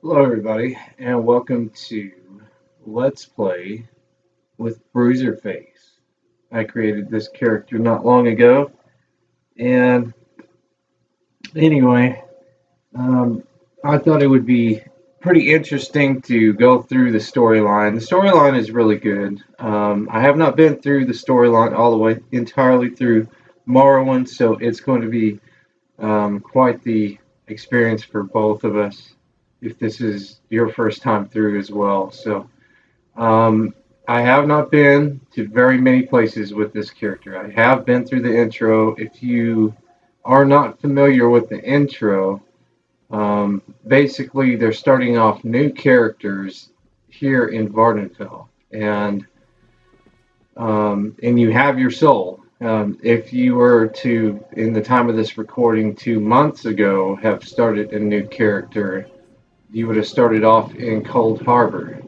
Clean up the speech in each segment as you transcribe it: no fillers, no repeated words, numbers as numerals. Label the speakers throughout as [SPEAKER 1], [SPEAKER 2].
[SPEAKER 1] Hello, everybody, and welcome to Let's Play with Bruiser Face. I created this character not long ago, and anyway, um, I thought it would be pretty interesting to go through the storyline. The storyline is really good. I have not been through the storyline all the way entirely through Morrowind, so it's going to be quite the experience for both of us if this is your first time through as well. So, I have not been to very many places with this character. I have been through the intro. If you are not familiar with the intro, basically they're starting off new characters here in Vardenfell, and you have your soul. If you were to, in the time of this recording 2 months ago, have started a new character, you would have started off in Cold Harbor.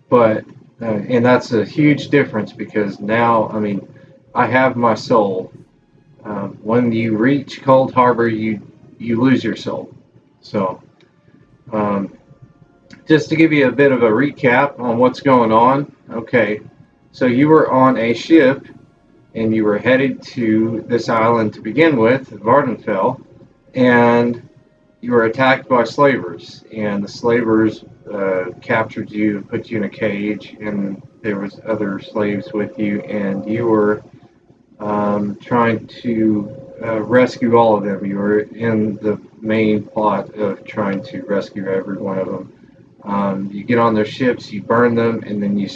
[SPEAKER 1] But and that's a huge difference because now, I mean, I have my soul. When you reach Cold Harbor, you lose your soul. So, um, just to give you a bit of a recap on what's going on. Okay, so you were on a ship and you were headed to this island to begin with, Vardenfell, and you were attacked by slavers, and the slavers captured you and put you in a cage, and there was other slaves with you, and you were trying to rescue all of them. You were in the main plot of trying to rescue every one of them. You get on their ships, you burn them, and then you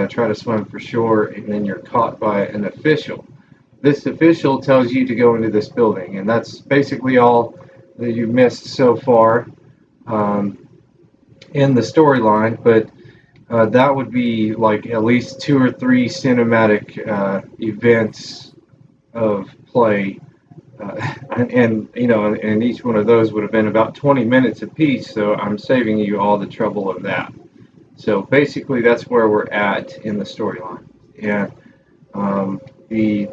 [SPEAKER 1] try to swim for shore, and then you're caught by an official. This official tells you to go into this building, and that's basically all that you've missed so far um, in the storyline. But that would be like at least two or three cinematic events of play, and each one of those would have been about 20 minutes apiece. So I'm saving you all the trouble of that. So basically, that's where we're at in the storyline, and um, the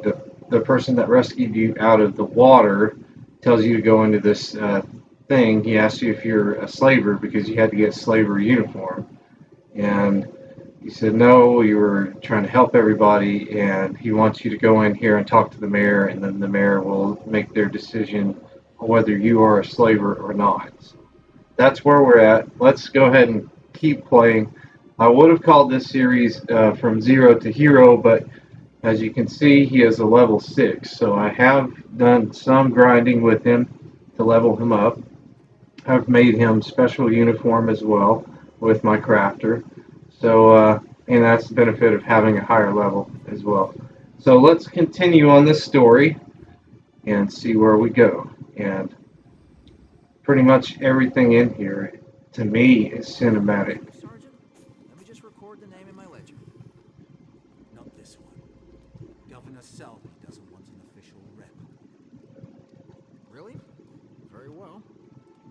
[SPEAKER 1] person that rescued you out of the water tells you to go into this thing. He asks you if you're a slaver because you had to get slaver uniform, and you said no. You were trying to help everybody, and he wants you to go in here and talk to the mayor, and then the mayor will make their decision on whether you are a slaver or not. That's where we're at. Let's go ahead and keep playing. I would have called this series From Zero to Hero, but as you can see, he is a level 6, so I have done some grinding with him to level him up. I've made him special uniform as well with my crafter. So, and that's the benefit of having a higher level as well. So let's continue on this story and see where we go. And pretty much everything in here, to me, is cinematic.
[SPEAKER 2] Sergeant, let me just record the name in my ledger. Not this one. Governor Selby doesn't want an official rep. Really? Very well.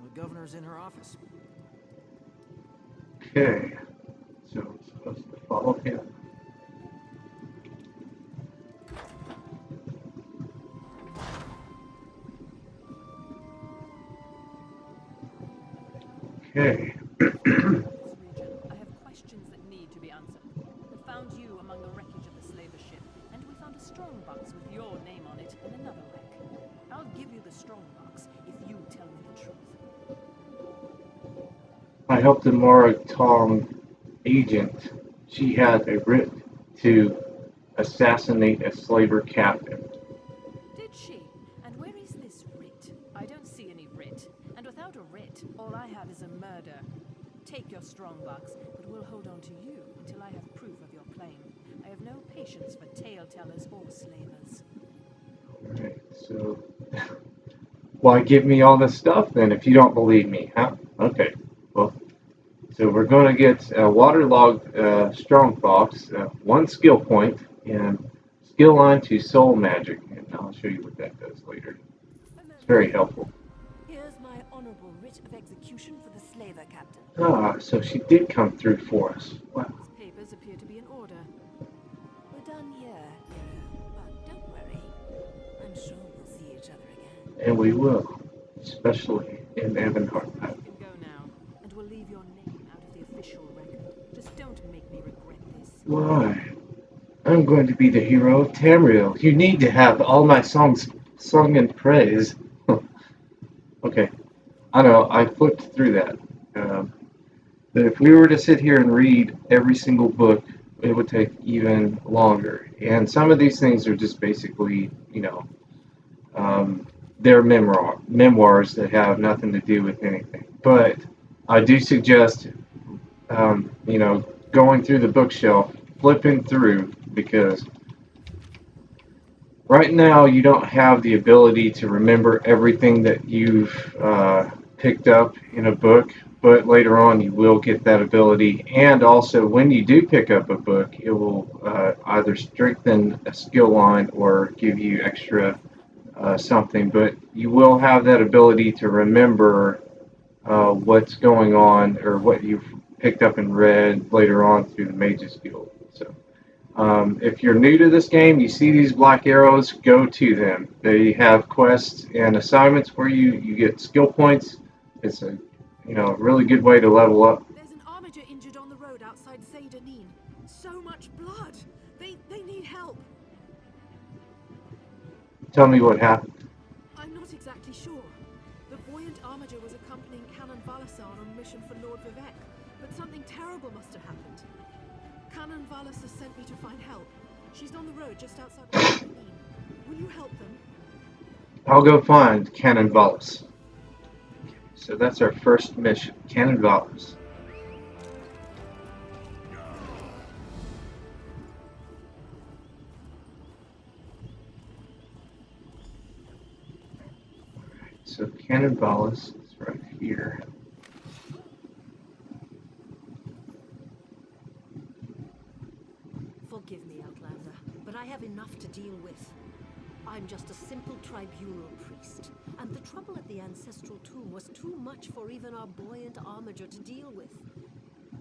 [SPEAKER 2] The governor's in her office.
[SPEAKER 1] Okay, so I'm supposed to follow him. Okay.
[SPEAKER 3] This region, I have questions that need to be answered. We found you among the wreckage of the slaver ship, and we found a strongbox with your name on it in another wreck. I'll give you the strongbox if you tell me the truth.
[SPEAKER 1] I helped the Moratong agent. She had a writ to assassinate a slaver captain.
[SPEAKER 3] Did she? And where is this writ? I don't see any writ. And without a writ, all I have is a murder. Take your strongbox, but we'll hold on to you until I have proof of your claim. I have no patience for tale-tellers or slavers.
[SPEAKER 1] Alright, so why give me all this stuff then if you don't believe me, huh? Okay, well, so we're going to get a waterlogged strongbox, one skill point, and skill line to soul magic, and I'll show you what that does later. It's very helpful.
[SPEAKER 4] Here's my honorable writ of execution for the slaver captain.
[SPEAKER 1] Ah, so she did come through for us. Wow.
[SPEAKER 3] These papers appear to be in order.
[SPEAKER 4] We're done here, hero. But don't worry. I'm sure we'll see each other again.
[SPEAKER 1] And we will, especially in Evanhart.
[SPEAKER 3] You can go now.
[SPEAKER 1] Why? I'm going to be the hero of Tamriel. You need to have all my songs sung in praise. Okay, I know, I flipped through that. Um, but if we were to sit here and read every single book, it would take even longer. And some of these things are just basically, um, they're memoirs that have nothing to do with anything. But I do suggest, going through the bookshelf, flipping through, because right now you don't have the ability to remember everything that you've picked up in a book, but later on you will get that ability. And also, when you do pick up a book, it will either strengthen a skill line or give you extra something, but you will have that ability to remember what's going on or what you've picked up and read later on through the Mages Guild. So, if you're new to this game, you see these black arrows, go to them. They have quests and assignments where you get skill points. It's a really good way to level up.
[SPEAKER 4] There's an armiger injured on the road outside Zaydanin. So much blood. They need help.
[SPEAKER 1] Tell me what happened.
[SPEAKER 4] I'm not exactly sure. The buoyant armiger was accompanying Canon Valasar on a mission for Lord Vivek, but something terrible must have happened. Canon Valasar sent me to find help. She's on the road just outside of Zaydanin. Will you help them?
[SPEAKER 1] I'll go find Cannon Valus. So that's our first mission, Cannon Valus. So Cannon Valus is right here.
[SPEAKER 5] Forgive me, Outlander, but I have enough to deal with. I'm just a simple tribunal priest, and the trouble at the ancestral tomb was too much for even our buoyant armiger to deal with.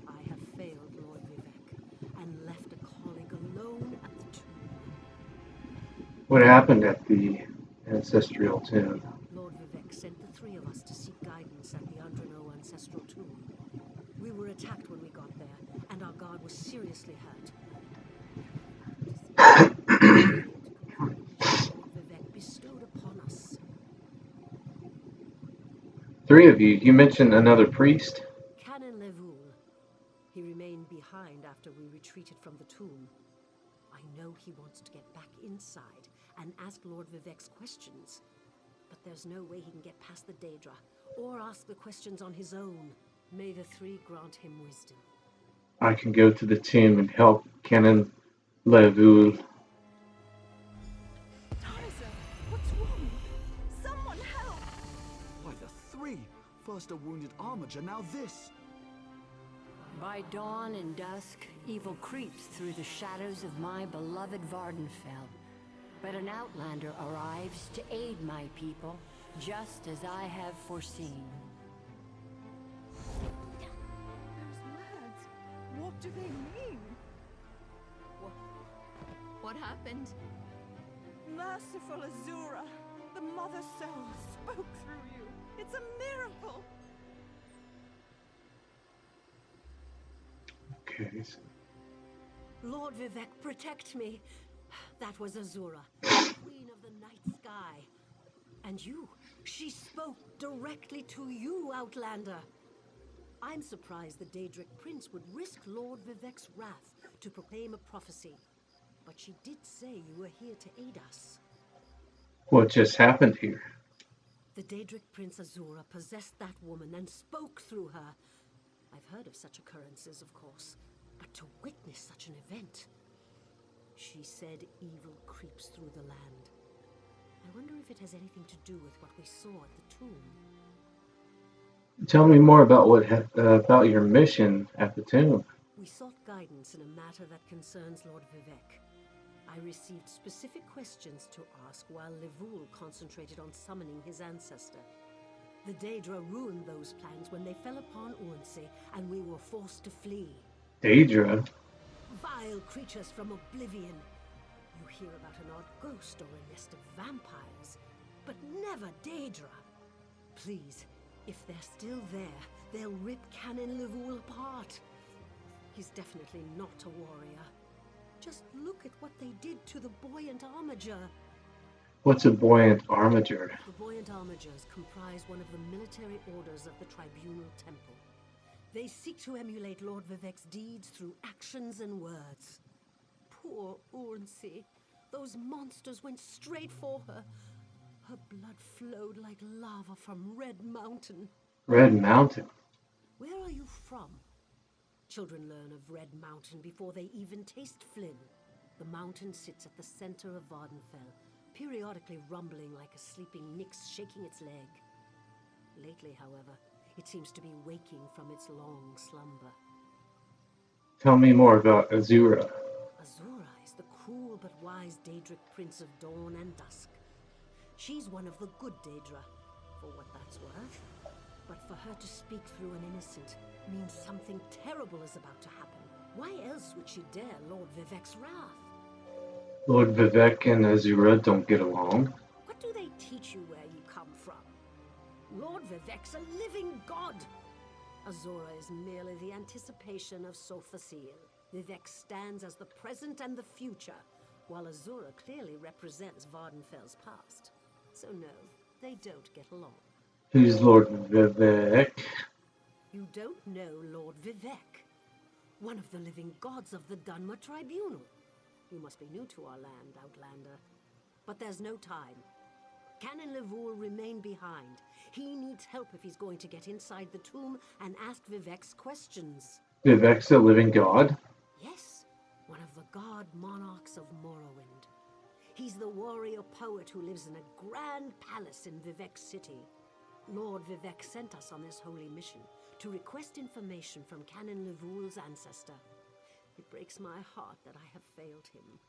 [SPEAKER 5] I have failed Lord Vivek, and left a colleague alone at the tomb.
[SPEAKER 1] What happened at the ancestral tomb?
[SPEAKER 5] Lord Vivek sent the three of us to seek guidance at the Andrano ancestral tomb. We were attacked when we got there, and our guard was seriously hurt. Lord Vivek bestowed upon us.
[SPEAKER 1] Three of you. You mentioned another priest?
[SPEAKER 5] Canon Levoul. He remained behind after we retreated from the tomb. I know he wants to get back inside and ask Lord Vivek's questions. But there's no way he can get past the Daedra, or ask the questions on his own. May the three grant him wisdom.
[SPEAKER 1] I can go to the tomb and help Canon Levoul.
[SPEAKER 4] Tyson, what's wrong? Someone help!
[SPEAKER 2] Why, the three? First a wounded armiger, now this.
[SPEAKER 6] By dawn and dusk, evil creeps through the shadows of my beloved Vardenfell. But an outlander arrives to aid my people, just as I have foreseen.
[SPEAKER 4] Those words, what do they mean?
[SPEAKER 7] What happened?
[SPEAKER 4] Merciful Azura, the Mother Soul spoke through you. It's a miracle.
[SPEAKER 1] Okay. So
[SPEAKER 5] Lord Vivek, protect me. That was Azura, queen of the night sky. And you, she spoke directly to you, Outlander. I'm surprised the Daedric Prince would risk Lord Vivek's wrath to proclaim a prophecy. But she did say you were here to aid us.
[SPEAKER 1] what just happened here?
[SPEAKER 5] The Daedric Prince Azura possessed that woman and spoke through her. I've heard of such occurrences, of course, but to witness such an event... She said evil creeps through the land. I wonder if it has anything to do with what we saw at the tomb.
[SPEAKER 1] Tell me more about about your mission at the tomb.
[SPEAKER 5] We sought guidance in a matter that concerns Lord Vivek. I received specific questions to ask while Levoul concentrated on summoning his ancestor. The Daedra ruined those plans when they fell upon Urnsey, and we were forced to flee.
[SPEAKER 1] Daedra?
[SPEAKER 5] Vile creatures from oblivion. You hear about an odd ghost or a nest of vampires, but never Daedra. Please, if they're still there, they'll rip Canon Levoul apart. He's definitely not a warrior. Just look at what they did to the buoyant armature.
[SPEAKER 1] What's a buoyant armature?
[SPEAKER 5] The buoyant armatures comprise one of the military orders of the Tribunal Temple. They seek to emulate Lord Vivek's deeds through actions and words. Poor Urnsi. Those monsters went straight for her. Her blood flowed like lava from Red Mountain.
[SPEAKER 1] Red Mountain.
[SPEAKER 5] Where are you from? Children learn of Red Mountain before they even taste Flynn. The mountain sits at the center of Vardenfell, periodically rumbling like a sleeping Nyx shaking its leg. Lately, however, it seems to be waking from its long slumber.
[SPEAKER 1] Tell me more about Azura.
[SPEAKER 5] Azura is the cruel but wise Daedric prince of dawn and dusk. She's one of the good Daedra, for what that's worth. But for her to speak through an innocent means something terrible is about to happen. Why else would she dare Lord Vivek's wrath?
[SPEAKER 1] Lord Vivek and Azura don't get along.
[SPEAKER 5] What do they teach you where you come from? Lord Vivek's a living god! Azura is merely the anticipation of Sothasil. Vivek stands as the present and the future, while Azura clearly represents Vardenfell's past. So no, they don't get along.
[SPEAKER 1] Who's Lord Vivek?
[SPEAKER 5] You don't know Lord Vivek, one of the living gods of the Dunmer Tribunal. You must be new to our land, Outlander. But there's no time. Canon Levoul remain behind. He needs help if he's going to get inside the tomb and ask Vivek's questions.
[SPEAKER 1] Vivek's a living god?
[SPEAKER 5] Yes, one of the god monarchs of Morrowind. He's the warrior poet who lives in a grand palace in Vivek City. Lord Vivek sent us on this holy mission to request information from Canon Levoul's ancestor. It breaks my heart that I have failed him.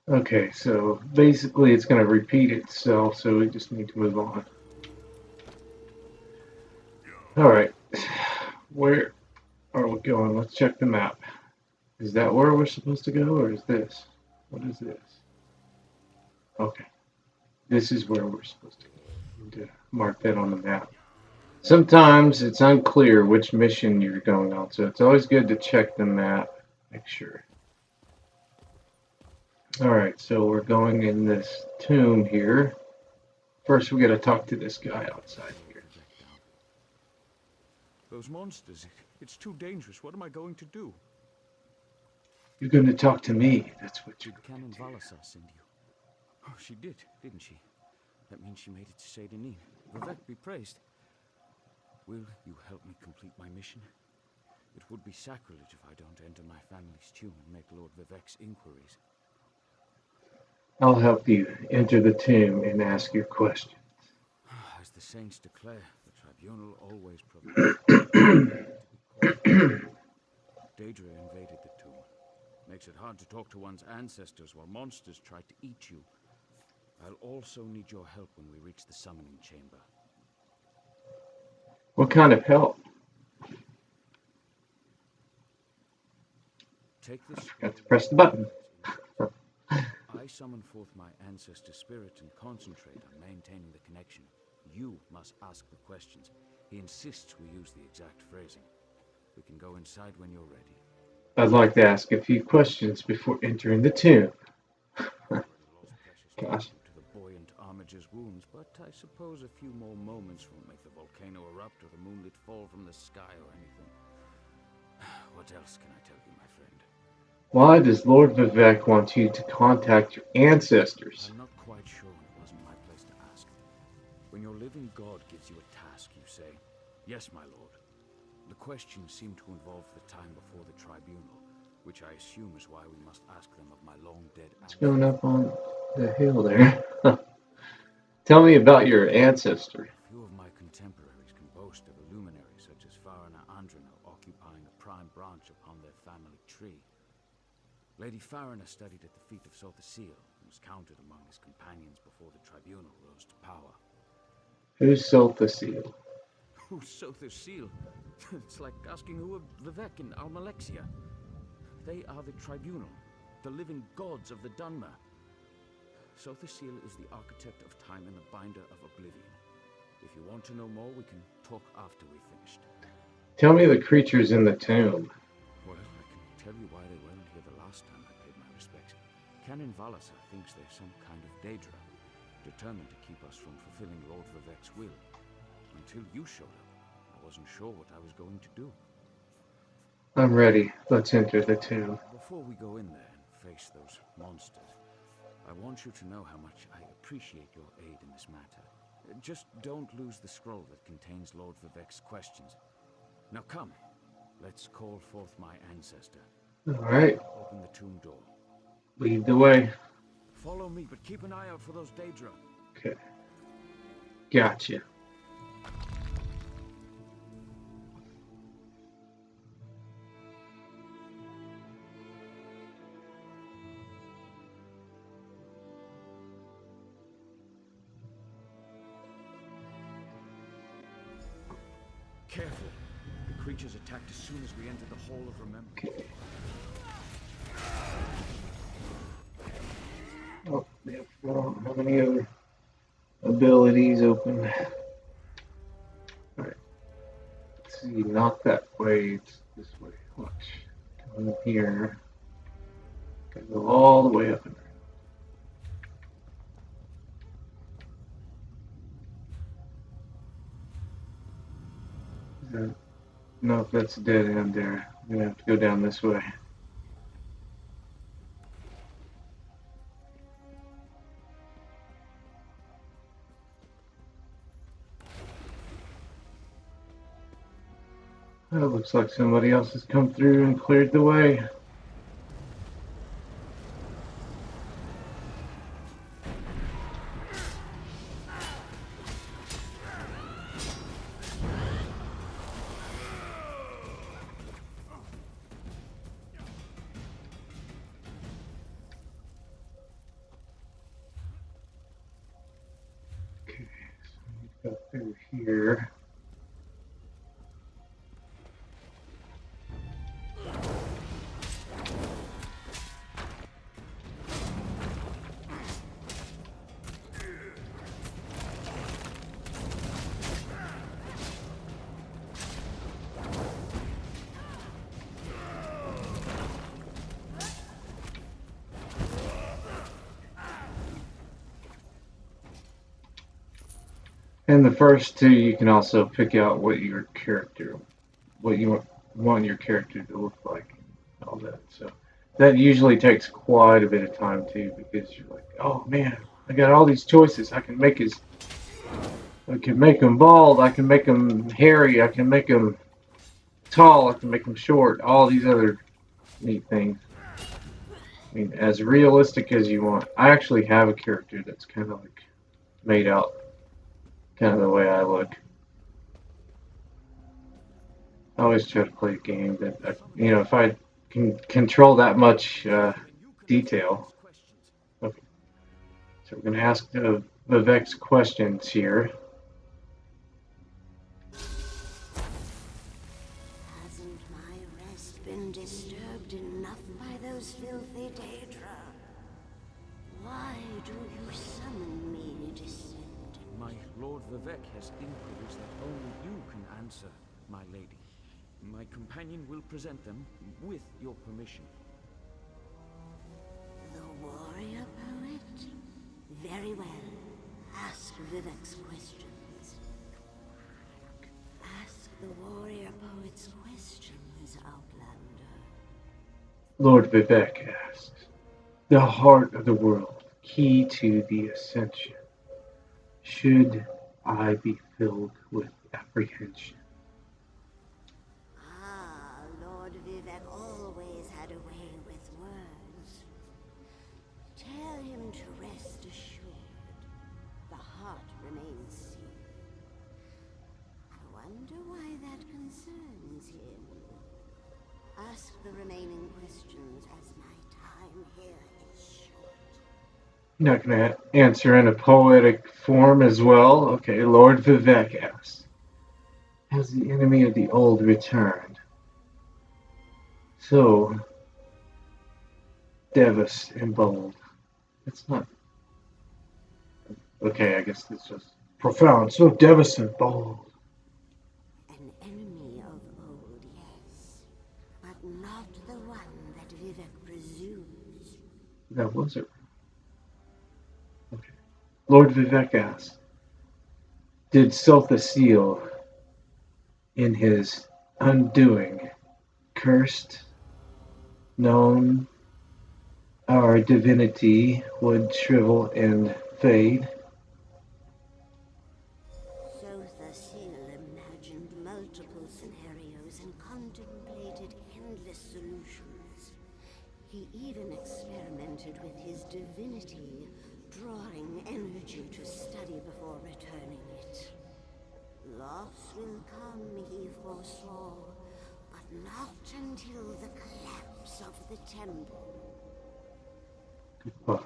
[SPEAKER 1] Okay, so basically it's going to repeat itself, so we just need to move on. Alright, where are we going? Let's check the map. Is that where we're supposed to go, or is this? What is this? Okay, this is where we're supposed to go. Need to mark that on the map. Sometimes it's unclear which mission you're going on, so it's always good to check the map. Make sure. Alright, so we're going in this tomb here. First we gotta talk to this guy outside here.
[SPEAKER 7] Those monsters, it's too dangerous. What am I going to do?
[SPEAKER 1] You're gonna talk to me, that's what you're
[SPEAKER 7] Did
[SPEAKER 1] going
[SPEAKER 7] Canon
[SPEAKER 1] to do.
[SPEAKER 7] Valasar send you? Oh, she did, didn't she? That means she made it to Saint Denis. Vivek be praised. Will you help me complete my mission? It would be sacrilege if I don't enter my family's tomb and make Lord Vivek's inquiries.
[SPEAKER 1] I'll help you enter the tomb and ask your question.
[SPEAKER 7] As the saints declare, the tribunal always provides. Daedra invaded the tomb. Makes it hard to talk to one's ancestors while monsters try to eat you. I'll also need your help when we reach the summoning chamber.
[SPEAKER 1] What kind of help?
[SPEAKER 7] Take this.
[SPEAKER 1] Got to press the button.
[SPEAKER 7] I summon forth my ancestor spirit and concentrate on maintaining the connection. You must ask the questions. He insists we use the exact phrasing. We can go inside when you're ready.
[SPEAKER 1] I'd like to ask a few questions before entering the tomb. Gosh.
[SPEAKER 7] To the buoyant armature's wounds, but I suppose a few more moments won't make the volcano erupt or the moonlit fall from the sky or anything. What else can I tell you, my friend?
[SPEAKER 1] Why does Lord Vivek want you to contact your ancestors?
[SPEAKER 7] I'm not quite sure, and it wasn't my place to ask. When your living god gives you a task, you say, "Yes, my lord." The questions seem to involve the time before the tribunal, which I assume is why we must ask them of my long-dead
[SPEAKER 1] What's going up on the hill there? Tell me about your ancestor.
[SPEAKER 7] Few of my contemporaries can boast of a luminary such as Farina Andrina occupying a prime branch upon their family tree. Lady Farina studied at the feet of Sothasil and was counted among his companions before the tribunal rose to power.
[SPEAKER 1] Who's Sothasil?
[SPEAKER 7] Who's Sothasil? It's like asking who are Vivek and Almalexia. They are the tribunal, the living gods of the Dunmer. Sothasil is the architect of time and the binder of oblivion. If you want to know more, we can talk after we've finished.
[SPEAKER 1] Tell me the creatures in the tomb.
[SPEAKER 7] Well, I can tell you why they weren't here the last time I paid my respects Canon Valasar thinks there's some kind of Daedra, determined to keep us from fulfilling Lord Vivek's will. Until you showed up, I wasn't sure what I was going to do.
[SPEAKER 1] I'm ready. Let's enter the tomb.
[SPEAKER 7] Before we go in there and face those monsters, I want you to know how much I appreciate your aid in this matter. Just don't lose the scroll that contains Lord Vivek's questions. Now come, let's call forth my ancestor.
[SPEAKER 1] Alright,
[SPEAKER 7] Open the tomb door.
[SPEAKER 1] lead the way.
[SPEAKER 7] Follow me, but keep an eye out for those Daedra.
[SPEAKER 1] Okay. Gotcha.
[SPEAKER 7] Careful. The creatures attacked as soon as we entered the Hall of Remembrance.
[SPEAKER 1] Okay. Oh, yep. I don't have any other abilities open. Alright. Let's see, not that way, it's this way. Watch. Come in here. Gotta go all the way up in there. No, that's a dead end there. I'm gonna have to go down this way. Oh, looks like somebody else has come through and cleared the way. Okay, so we go through here. In the first two, you can also pick out what you want your character to look like, and all that. So that usually takes quite a bit of time too, because you're like, oh man, I got all these choices. I can make him bald. I can make him hairy. I can make him tall. I can make him short. All these other neat things. I mean, as realistic as you want. I actually have a character that's kind of like made out kind of the way I look. I always try to play a game that, if I can control that much detail. Okay. So we're going to ask Vivek's questions here.
[SPEAKER 6] Hasn't my rest been disturbed enough by those filthy Daedra? Why do you summon me, descendant?
[SPEAKER 7] My Lord Vivek has inquiries that only you can answer, my lady. My companion will present them with your permission.
[SPEAKER 6] The warrior poet? Very well. Ask Vivek's questions. Ask the warrior poet's questions, Outlander.
[SPEAKER 1] Lord Vivek asks, the heart of the world, key to the ascension. Should I be filled with apprehension?
[SPEAKER 6] Ah, Lord Vivek always had a way with words. Tell him to rest assured. The heart remains sealed. I wonder why that concerns him. Ask the remaining questions as my time here is short.
[SPEAKER 1] You're not going to answer in a poetic form as well? Okay, Lord Vivek asks, has the enemy of the old returned? So, Devis and bold. It's not. Okay, I guess it's just profound. So, Devis and bold.
[SPEAKER 6] An enemy of old, yes, but not the one that Vivek presumes.
[SPEAKER 1] That was it. Okay. Lord Vivek asks, did Seal in his undoing cursed known our divinity would shrivel and fade?
[SPEAKER 8] Seal imagined multiple scenarios and contemplated endless solutions. He even experimented with his divinity, drawing energy to study before returning it. Loss will come, he foresaw, but not until the collapse of the temple.
[SPEAKER 1] Oh,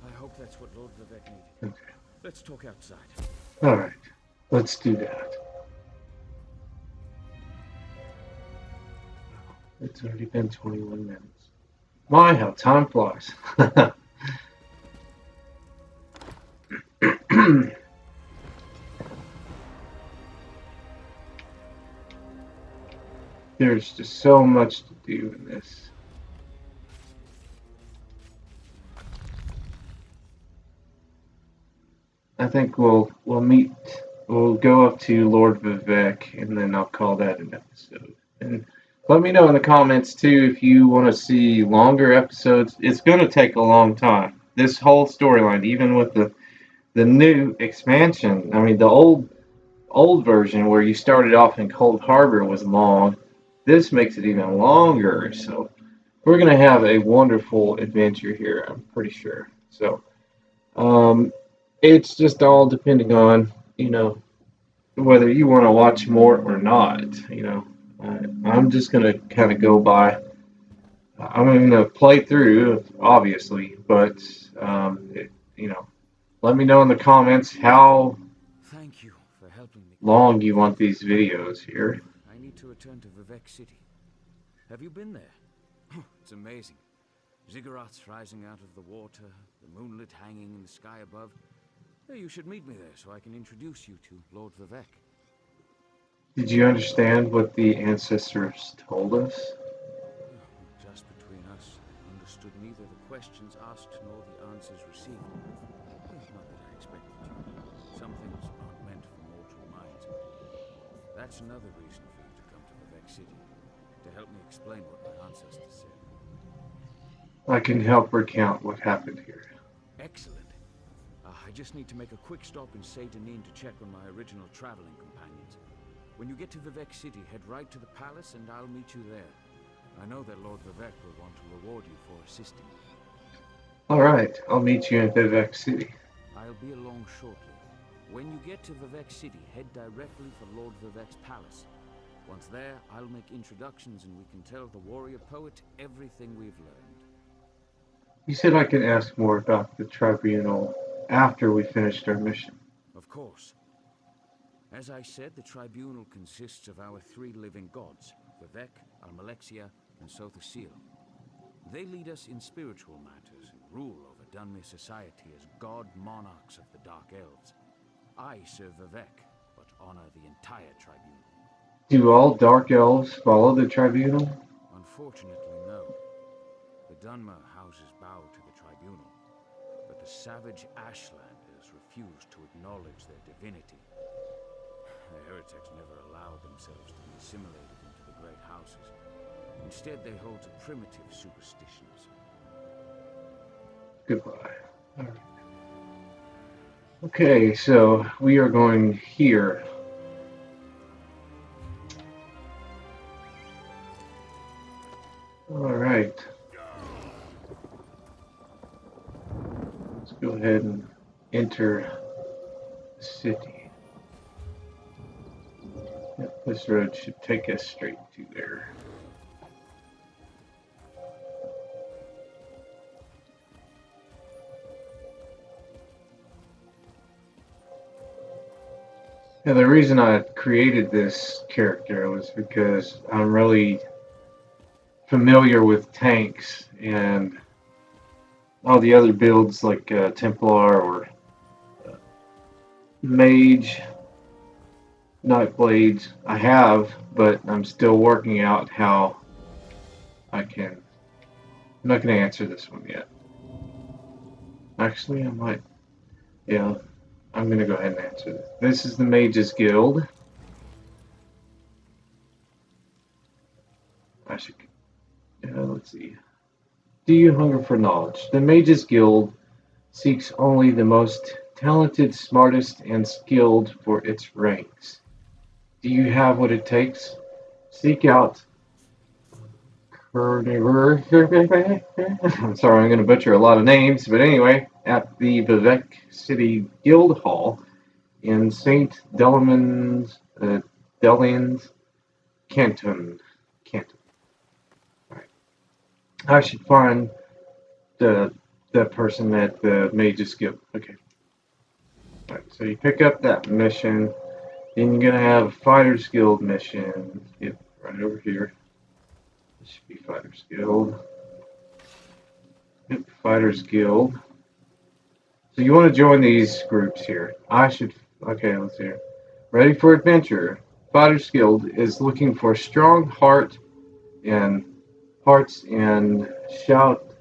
[SPEAKER 7] I hope that's what Lord Vivek needed.
[SPEAKER 1] okay.
[SPEAKER 7] Let's talk outside.
[SPEAKER 1] All right. Let's do that. It's already been 21 minutes. My, how time flies. There's just so much to do in this. I think we'll go up to Lord Vivek, and then I'll call that an episode. And let me know in the comments too if you want to see longer episodes. It's going to take a long time. This whole storyline, even with the new expansion. I mean, the old version where you started off in Cold Harbor was long. This makes it even longer. So we're going to have a wonderful adventure here, I'm pretty sure. So it's just all depending on, whether you want to watch more or not. I'm just going to kind of go by. I'm going to play through, obviously, but, let me know in the comments how
[SPEAKER 7] Thank you for helping me.
[SPEAKER 1] long you want these videos here.
[SPEAKER 7] I need to return to Vivek City. Have you been there? It's amazing. Ziggurats rising out of the water, the moonlit hanging in the sky above. You should meet me there so I can introduce you to Lord Vivek.
[SPEAKER 1] Did you understand what the ancestors told us?
[SPEAKER 7] Just between us, I understood neither the questions asked nor the answers received. Not that I expected you. Some things aren't meant for mortal minds. That's another reason for you to come to Vivek City, to help me explain what my ancestors said.
[SPEAKER 1] I can help recount what happened here.
[SPEAKER 7] Excellent. I just need to make a quick stop in Seydanin to check on my original traveling companions. When you get to Vivek City, head right to the palace and I'll meet you there. I know that Lord Vivek will want to reward you for assisting.
[SPEAKER 1] Alright, I'll meet you in Vivek City.
[SPEAKER 7] I'll be along shortly. When you get to Vivek City, head directly for Lord Vivek's palace. Once there, I'll make introductions and we can tell the warrior poet everything we've learned.
[SPEAKER 1] You said I could ask more about the tribunal after we finished our mission.
[SPEAKER 7] Of course. As I said, the tribunal consists of our three living gods, Vivek, Almalexia, and Sotha. They lead us in spiritual matters and rule over Dunmer society as god monarchs of the Dark Elves. I serve Vivek, but honor the entire tribunal.
[SPEAKER 1] Do all Dark Elves follow the tribunal?
[SPEAKER 7] Unfortunately, no. The Dunmer houses bow to the tribunal, but the savage Ashlanders refuse to acknowledge their divinity. The heretics never allowed themselves to be assimilated into the great houses. Instead, they hold to primitive superstitions.
[SPEAKER 1] Goodbye. All right. Okay, so we are going here. All right. Let's go ahead and enter the city. Yep, this road should take us straight to there. Now, the reason I created this character was because I'm really familiar with tanks and all the other builds like Templar or Mage, Nightblades. I have, but I'm still working out how I can. I'm not going to answer this one yet. Actually, I might. Yeah, I'm gonna go ahead and answer this. This is the Mages Guild. I should. Let's see. Do you hunger for knowledge? The Mages Guild seeks only the most talented, smartest, and skilled for its ranks. Do you have what it takes? Seek out. I'm sorry, I'm going to butcher a lot of names, but anyway, at the Vivek City Guild Hall in St. Delans, Canton. Canton. Right. I should find the person at the Mages Guild. Okay. All right. So you pick up that mission. Then you're gonna have a Fighters Guild mission. Yep, right over here. This should be Fighters Guild. Yep, Fighters Guild. So you want to join these groups here. I should. Okay, let's see. Ready for adventure. Fighters Guild is looking for strong and hearts and stout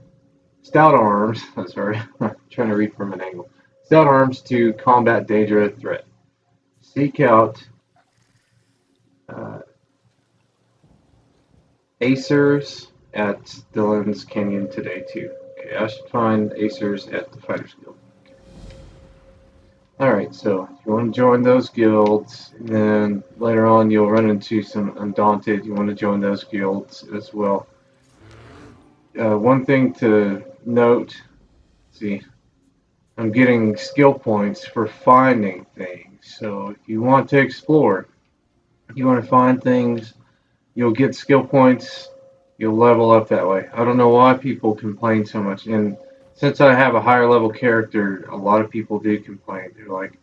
[SPEAKER 1] arms. I'm sorry, I'm trying to read from an angle. Stout arms to combat danger and threat. Seek out uh, Acers at Dylan's Canyon today too. Okay, I should find Acers at the Fighters Guild. Alright, so if you want to join those guilds, and then later on you'll run into some Undaunted, you want to join those guilds as well. One thing to note, see, I'm getting skill points for finding things. So if you want to explore, you want to find things, you'll get skill points, you'll level up that way. I don't know why people complain so much. And since I have a higher level character, a lot of people do complain. They're like,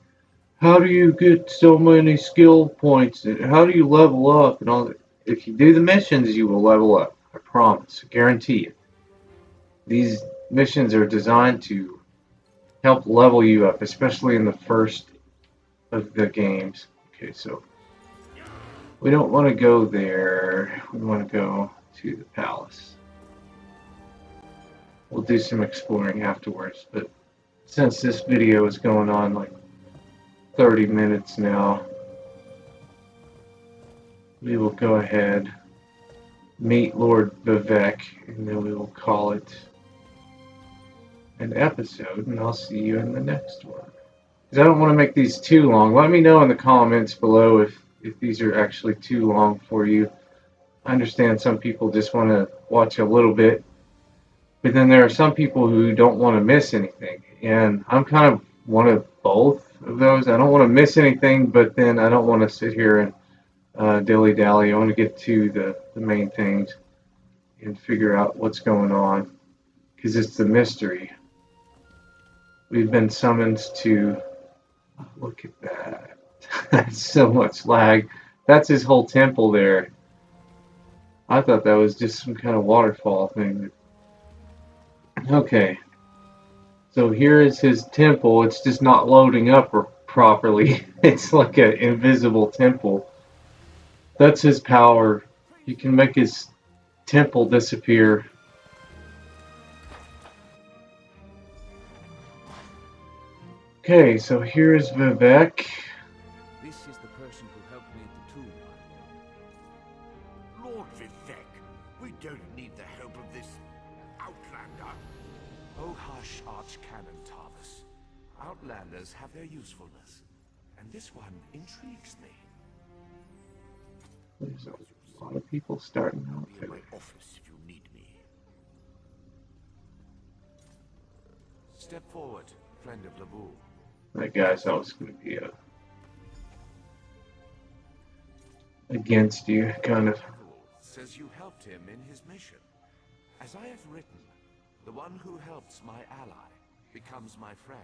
[SPEAKER 1] how do you get so many skill points? How do you level up? And all that. If you do the missions, you will level up. I promise. I guarantee it. These missions are designed to help level you up, especially in the first of the games. Okay, so we don't want to go there. We want to go to the palace. We'll do some exploring afterwards, but since this video is going on like 30 minutes now, we will go ahead, meet Lord Vivek, and then we will call it an episode, and I'll see you in the next one. Because I don't want to make these too long. Let me know in the comments below if these are actually too long for you. I understand some people just want to watch a little bit, but then there are some people who don't want to miss anything, and I'm kind of one of both of those. I don't want to miss anything, but then I don't want to sit here and dilly-dally. I want to get to the main things and figure out what's going on, because it's the mystery. We've been summoned to... Look at that. That's so much lag. That's his whole temple there. I thought that was just some kind of waterfall thing. Okay. So here is his temple. It's just not loading up properly. It's like an invisible temple. That's his power. He can make his temple disappear. Okay, so here's Vivek.
[SPEAKER 7] This is the person who helped me at the tomb, my lord.
[SPEAKER 9] Lord Vivek, we don't need the help of this outlander.
[SPEAKER 2] Oh hush, Archcanon Tarvis. Outlanders have their usefulness, and this one intrigues me.
[SPEAKER 1] There's a lot of people starting out
[SPEAKER 9] Be in my
[SPEAKER 1] there.
[SPEAKER 9] office if you need me.
[SPEAKER 2] Step forward, friend of Laboul.
[SPEAKER 1] That guy's always going to be against you, kind of.
[SPEAKER 2] Laboul says you helped him in his mission. As I have written, the one who helps my ally becomes my friend.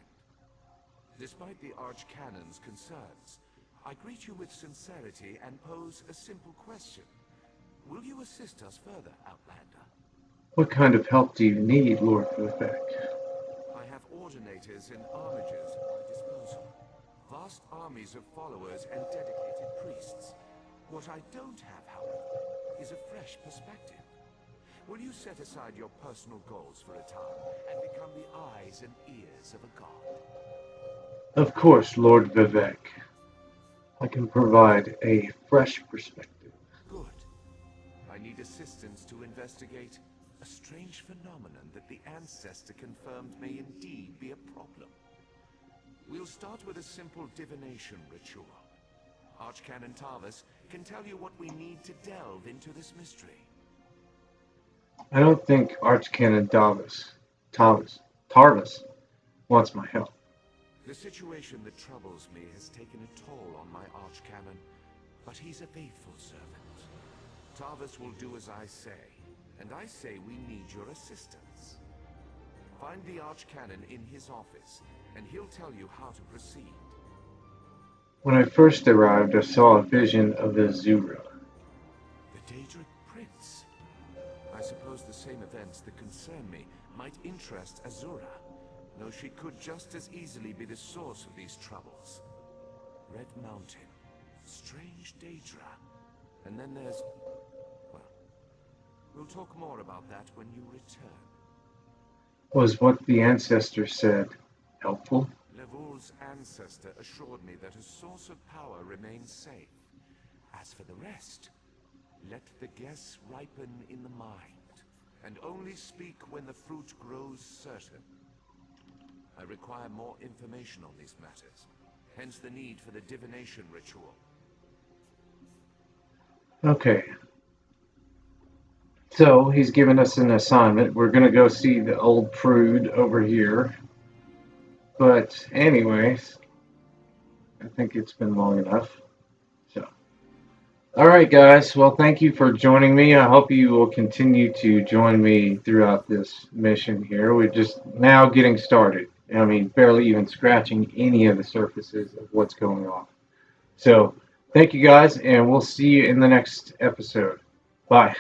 [SPEAKER 2] Despite the Archcanon's concerns, I greet you with sincerity and pose a simple question. Will you assist us further, Outlander?
[SPEAKER 1] What kind of help do you need, Lord Vivek?
[SPEAKER 2] I have ordinators and armigers at my disposal. Vast armies of followers and dedicated priests. What I don't have, however, is a fresh perspective. Will you set aside your personal goals for a time and become the eye
[SPEAKER 9] eyes and ears of a god.
[SPEAKER 1] Of course, Lord Vivek. I can provide a fresh perspective.
[SPEAKER 9] Good. I need assistance to investigate a strange phenomenon that the ancestor confirmed may indeed be a problem. We'll start with a simple divination ritual. Archcanon Tarvis can tell you what we need to delve into this mystery.
[SPEAKER 1] I don't think Archcanon Tarvis wants my help.
[SPEAKER 9] The situation that troubles me has taken a toll on my Archcanon, but he's a faithful servant. Tarvis will do as I say, and I say we need your assistance. Find the Archcanon in his office, and he'll tell you how to proceed.
[SPEAKER 1] When I first arrived, I saw a vision of Azura.
[SPEAKER 9] The Daedric Prince. I suppose the same events that concern me might interest Azura, though she could just as easily be the source of these troubles. Red Mountain, strange Daedra, and then there's... well, we'll talk more about that when you return.
[SPEAKER 1] Was what the ancestor said helpful?
[SPEAKER 9] Levoul's ancestor assured me that a source of power remains safe. As for the rest, let the guess ripen in the mind, and only speak when the fruit grows certain. I require more information on these matters, hence the need for the divination ritual.
[SPEAKER 1] Okay. So, he's given us an assignment. We're going to go see the old prude over here. But, anyways, I think it's been long enough. So, alright, guys. Well, thank you for joining me. I hope you will continue to join me throughout this mission here. We're just now getting started. I mean, barely even scratching any of the surfaces of what's going on. So, thank you guys, and we'll see you in the next episode. Bye.